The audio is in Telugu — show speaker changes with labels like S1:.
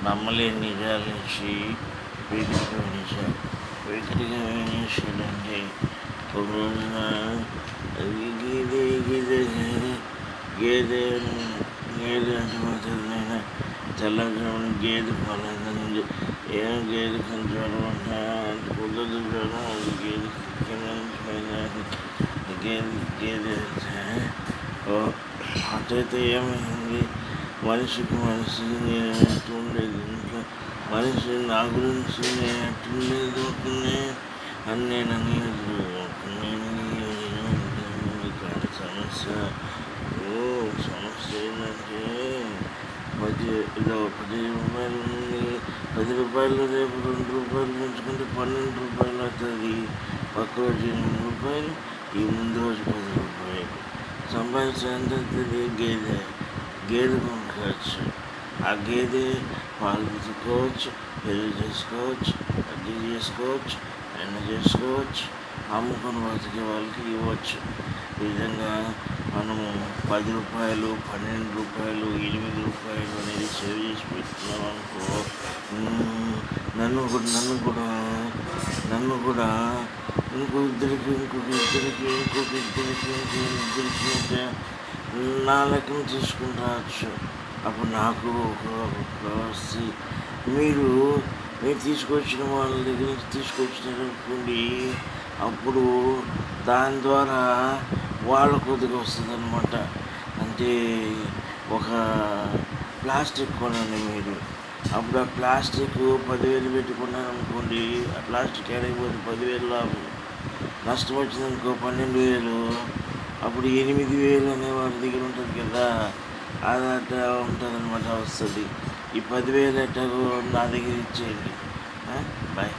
S1: నమ్మలేని నిజాల నుంచి వేగంగా వినేసాడంటే ఒక రోజున గీదే గీదే గేదె గేదె అంటే మాత్రమే తెల్లజామున గేదె పాలేదండి. ఏం గేదె జ్వరం అంటే అంత కుదరదు జ్వరం, అది గేదె కింద నుంచి పైన గేదె అటైతే ఏమైంది, మనిషికి మనిషి నేను ఎట్టుండేది ఇంట్లో, మనిషి నా గురించి నేను ఎట్టుండేది ఒకనే అని నేను అనలేదు. కానీ సమస్య ఏంటంటే 10 రూపాయలు ఉంది, 10 రూపాయలు రేపు 2 రూపాయలు పెంచుకుంటే 12 రూపాయలు అవుతుంది. ఒక్క రోజు 8 రూపాయలు, ఈ ముందు రోజు 10 రూపాయలు సంపాదించి ఎంత అవుతుంది? గేదె కొనుక్కోవచ్చు. ఆ గేదె పాలు పితుక్కోవచ్చు, పెరుగు చేసుకోవచ్చు, అడ్డీ చేసుకోవచ్చు, ఎన్న చేసుకోవచ్చు, అమ్ముకొని బతికే వాళ్ళకి ఇవ్వచ్చు. ఈ విధంగా మనము 10 రూపాయలు, 12 రూపాయలు, 8 రూపాయలు అనేది సేవ్ చేసి పెట్టుకున్నాం అనుకో, నన్ను కూడా ఇంకొక ఇద్దరికి నా లెక్కను తీసుకుని రావచ్చు. అప్పుడు నాకు వస్తే మీరు తీసుకొచ్చిన వాళ్ళ దగ్గర నుంచి తీసుకొచ్చినారనుకోండి, అప్పుడు దాని ద్వారా వాళ్ళ కొద్దిగా వస్తుంది అనమాట. అంటే ఒక ప్లాస్టిక్ కొనండి మీరు, అప్పుడు ఆ ప్లాస్టిక్ 10,000 పెట్టుకున్నారనుకోండి, ఆ ప్లాస్టిక్ ఎడైపోతే 10,000 లాభం, నష్టం వచ్చిందనుకో 12,000, అప్పుడు 8,000 అనే వారి దగ్గర ఉంటుంది కదా, అది అట్లా ఉంటుంది అనమాట వస్తుంది. ఈ 10,000 ఎట్టాగో నా దగ్గర ఇచ్చేయండి. బాయ్.